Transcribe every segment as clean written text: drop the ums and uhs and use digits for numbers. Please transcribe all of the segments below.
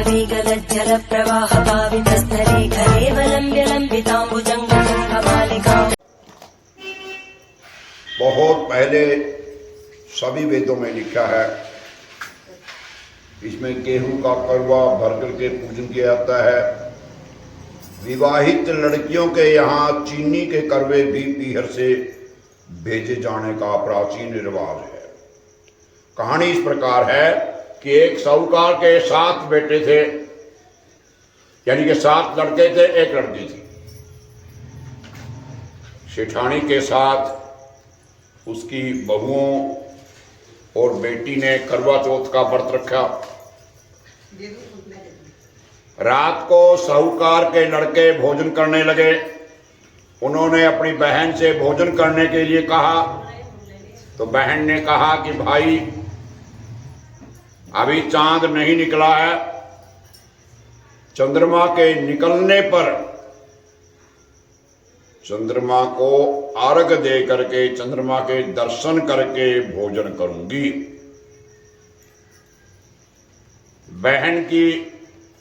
वेगलज्जलप्रवाहपावितस्थले खलेवलम्ब्य लम्बिताम्बुजङ्गमालिका। बहुत पहले सभी वेदों में लिखा है, इसमें गेहूं का करवा भर करके पूजन किया जाता है। विवाहित लड़कियों के यहाँ चीनी के करवे भी पीहर से भेजे जाने का प्राचीन रिवाज है। कहानी इस प्रकार है कि एक साहूकार के 7 बेटे थे, यानी कि 7 लड़के थे, 1 लड़की थी। सेठानी के साथ उसकी बहुओं और बेटी ने करवा चौथ का व्रत रखा। रात को साहूकार के लड़के भोजन करने लगे। उन्होंने अपनी बहन से भोजन करने के लिए कहा, तो बहन ने कहा कि भाई अभी चांद नहीं निकला है, चंद्रमा के निकलने पर चंद्रमा को अर्घ दे करके, चंद्रमा के दर्शन करके भोजन करूंगी। बहन की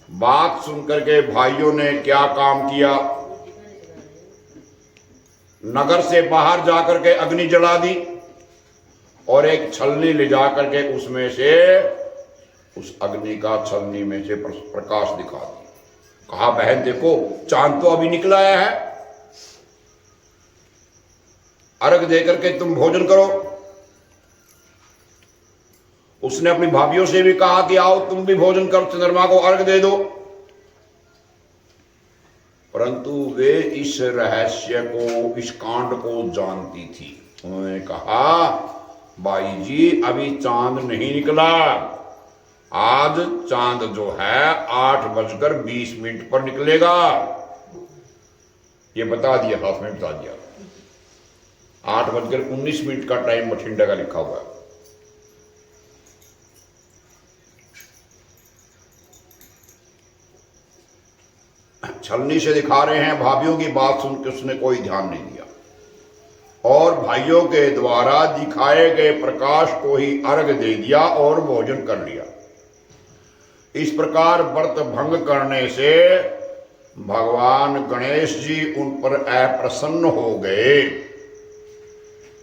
बात सुनकर के भाइयों ने क्या काम किया, नगर से बाहर जाकर के अग्नि जला दी और एक छलनी ले जाकर के उसमें से, उस अग्नि का छलनी में से प्रकाश दिखा दी। कहा बहन देखो चांद तो अभी निकला है, अर्घ देकर के तुम भोजन करो। उसने अपनी भाभियों से भी कहा कि आओ तुम भी भोजन करो, चंद्रमा को अर्घ दे दो। परंतु वे इस रहस्य को, इस कांड को जानती थी। उन्होंने कहा भाई जी अभी चांद नहीं निकला, आज चांद जो है 8:20 पर निकलेगा। ये बता दिया, हाथ में बता दिया। 8:19 का टाइम बठिंडा का लिखा हुआ है। छलनी से दिखा रहे हैं। भाइयों की बात सुनकर उसने कोई ध्यान नहीं दिया और भाइयों के द्वारा दिखाए गए प्रकाश को ही अर्घ दे दिया और भोजन कर लिया। इस प्रकार व्रत भंग करने से भगवान गणेश जी उन पर अप्रसन्न हो गए।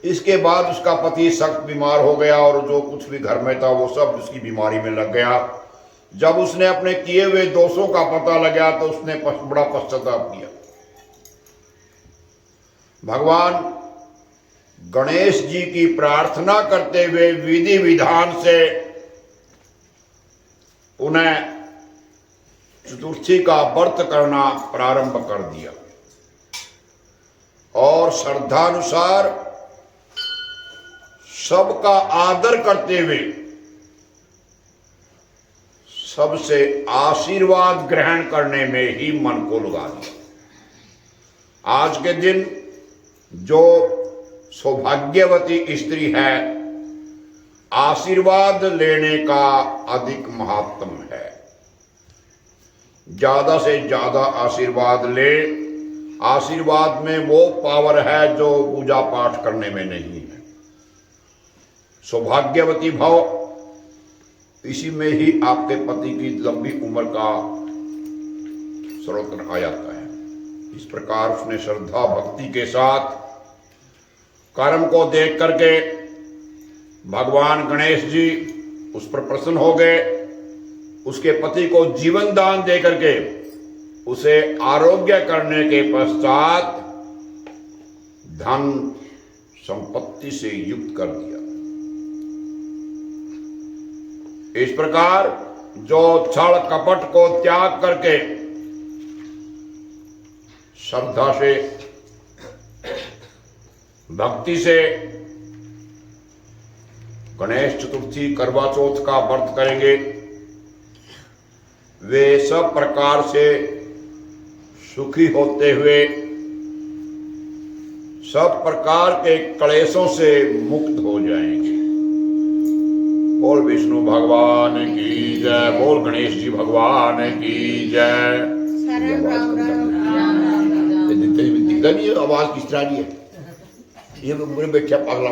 इसके बाद उसका पति सख्त बीमार हो गया और जो कुछ भी घर में था वो सब उसकी बीमारी में लग गया। जब उसने अपने किए हुए दोषों का पता लगा तो उसने बड़ा पश्चाताप किया। भगवान गणेश जी की प्रार्थना करते हुए विधि विधान से उन्हें चतुर्थी का व्रत करना प्रारंभ कर दिया और श्रद्धानुसार सबका आदर करते हुए सबसे आशीर्वाद ग्रहण करने में ही मन को लगा दिया। आज के दिन जो सौभाग्यवती स्त्री है, आशीर्वाद लेने का अधिक महत्व है। ज्यादा से ज्यादा आशीर्वाद ले। आशीर्वाद में वो पावर है जो पूजा पाठ करने में नहीं है। सौभाग्यवती भव, इसी में ही आपके पति की लंबी उम्र का स्रोत आ जाता है। इस प्रकार उसने श्रद्धा भक्ति के साथ कर्म को देख करके भगवान गणेश जी उस पर प्रसन्न हो गए। उसके पति को जीवन दान दे करके उसे आरोग्य करने के पश्चात धन संपत्ति से युक्त कर दिया। इस प्रकार जो छल कपट को त्याग करके श्रद्धा से, भक्ति से गणेश चतुर्थी करवा चौथ का व्रत करेंगे, वे सब प्रकार से सुखी होते हुए सब प्रकार के क्लेशों से मुक्त हो जाएंगे। बोल विष्णु भगवान की जय, बोल गणेश जी भगवान की जय। दिखता नहीं है आवाज किस तरह की है, ये मेरे बैठा पागला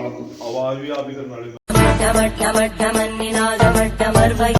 आवाज भी आप ही करना।